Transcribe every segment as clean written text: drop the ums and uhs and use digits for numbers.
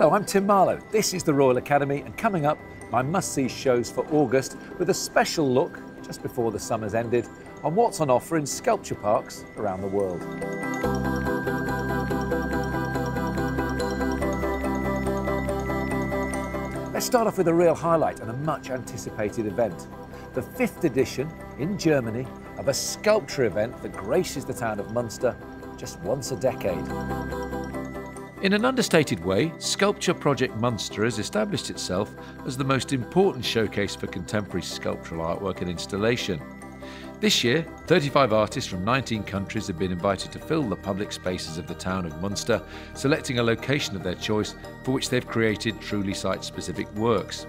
Hello, I'm Tim Marlow. This is the Royal Academy, and coming up, my must-see shows for August with a special look, just before the summer's ended, on what's on offer in sculpture parks around the world. Let's start off with a real highlight and a much anticipated event. The 5th edition in Germany of a sculpture event that graces the town of Munster just once a decade. In an understated way, Sculpture Project Munster has established itself as the most important showcase for contemporary sculptural artwork and installation. This year, 35 artists from 19 countries have been invited to fill the public spaces of the town of Munster, selecting a location of their choice for which they've created truly site-specific works.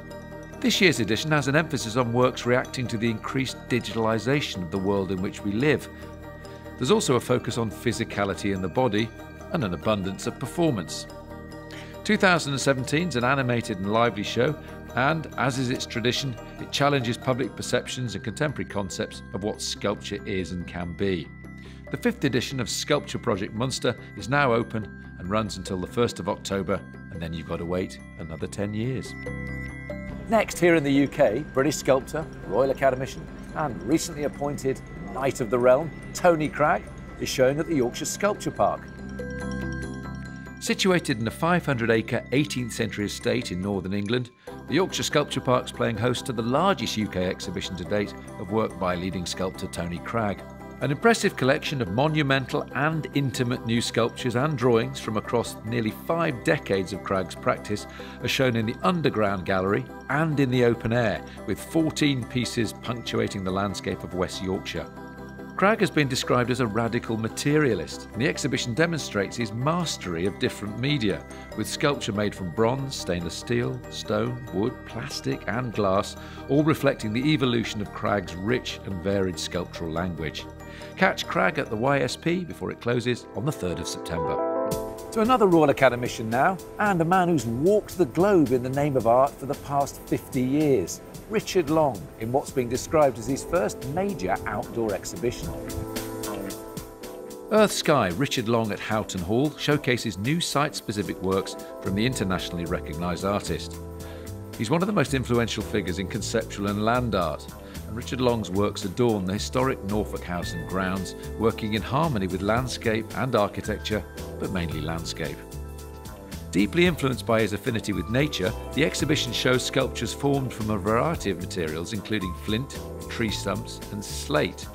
This year's edition has an emphasis on works reacting to the increased digitalisation of the world in which we live. There's also a focus on physicality in the body and an abundance of performance. 2017 is an animated and lively show, and, as is its tradition, it challenges public perceptions and contemporary concepts of what sculpture is and can be. The 5th edition of Sculpture Project Munster is now open and runs until the 1st of October, and then you've got to wait another 10 years. Next, here in the UK, British sculptor, Royal Academician, and recently appointed Knight of the Realm, Tony Cragg, is showing at the Yorkshire Sculpture Park. Situated in a 500-acre 18th century estate in northern England, the Yorkshire Sculpture Park is playing host to the largest UK exhibition to date of work by leading sculptor Tony Cragg. An impressive collection of monumental and intimate new sculptures and drawings from across nearly 5 decades of Cragg's practice are shown in the underground gallery and in the open air, with 14 pieces punctuating the landscape of West Yorkshire. Cragg has been described as a radical materialist, and the exhibition demonstrates his mastery of different media, with sculpture made from bronze, stainless steel, stone, wood, plastic and glass, all reflecting the evolution of Cragg's rich and varied sculptural language. Catch Cragg at the YSP before it closes on the 3rd of September. To another Royal Academician now, and a man who's walked the globe in the name of art for the past 50 years. Richard Long, in what's being described as his first major outdoor exhibition. Earth Sky Richard Long at Houghton Hall showcases new site-specific works from the internationally recognised artist. He's one of the most influential figures in conceptual and land art, and Richard Long's works adorn the historic Norfolk House and grounds, working in harmony with landscape and architecture, but mainly landscape. Deeply influenced by his affinity with nature, the exhibition shows sculptures formed from a variety of materials including flint, tree stumps and slate.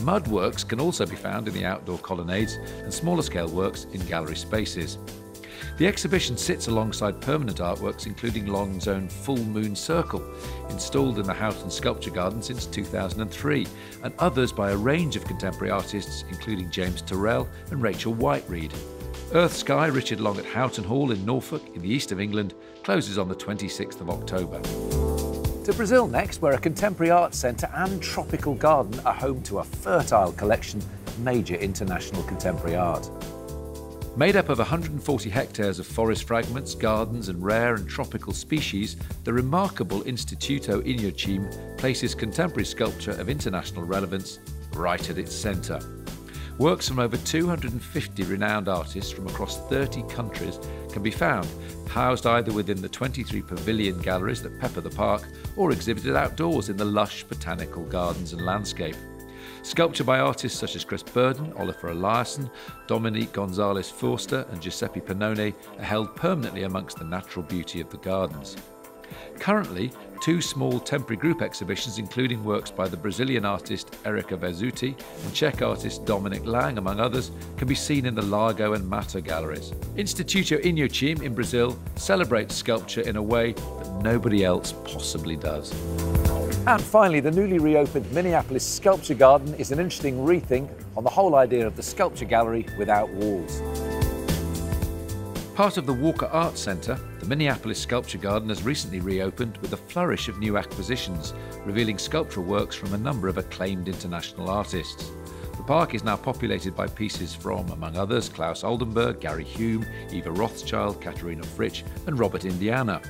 Mud works can also be found in the outdoor colonnades and smaller scale works in gallery spaces. The exhibition sits alongside permanent artworks including Long's own Full Moon Circle, installed in the Houghton Sculpture Garden since 2003, and others by a range of contemporary artists including James Turrell and Rachel Whiteread. Earth Sky Richard Long at Houghton Hall in Norfolk, in the east of England, closes on the 26th of October. To Brazil next, where a contemporary art centre and tropical garden are home to a fertile collection of major international contemporary art. Made up of 140 hectares of forest fragments, gardens and rare and tropical species, the remarkable Instituto Inhotim places contemporary sculpture of international relevance right at its centre. Works from over 250 renowned artists from across 30 countries can be found, housed either within the 23 pavilion galleries that pepper the park or exhibited outdoors in the lush botanical gardens and landscape. Sculpture by artists such as Chris Burden, Oliver Eliasson, Dominique Gonzalez Forster and Giuseppe Pannone are held permanently amongst the natural beauty of the gardens. Currently, 2 small temporary group exhibitions including works by the Brazilian artist Erika Verzutti and Czech artist Dominik Lang, among others, can be seen in the Largo and Mata galleries. Instituto Inhotim in Brazil celebrates sculpture in a way that nobody else possibly does. And finally, the newly reopened Minneapolis Sculpture Garden is an interesting rethink on the whole idea of the sculpture gallery without walls. Part of the Walker Arts Centre, the Minneapolis Sculpture Garden has recently reopened with a flourish of new acquisitions, revealing sculptural works from a number of acclaimed international artists. The park is now populated by pieces from, among others, Klaus Oldenburg, Gary Hume, Eva Rothschild, Katharina Fritsch and Robert Indiana.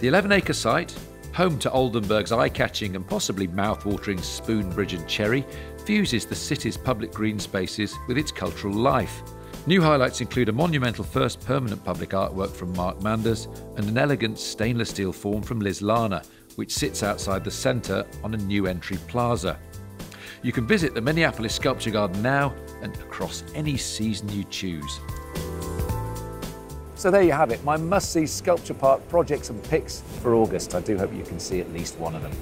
The 11-acre site, home to Oldenburg's eye-catching and possibly mouth-watering Spoon Bridge and Cherry, fuses the city's public green spaces with its cultural life. New highlights include a monumental first permanent public artwork from Mark Manders and an elegant stainless steel form from Liz Lana, which sits outside the centre on a new entry plaza. You can visit the Minneapolis Sculpture Garden now and across any season you choose. So there you have it, my must-see Sculpture Park projects and picks for August. I do hope you can see at least one of them.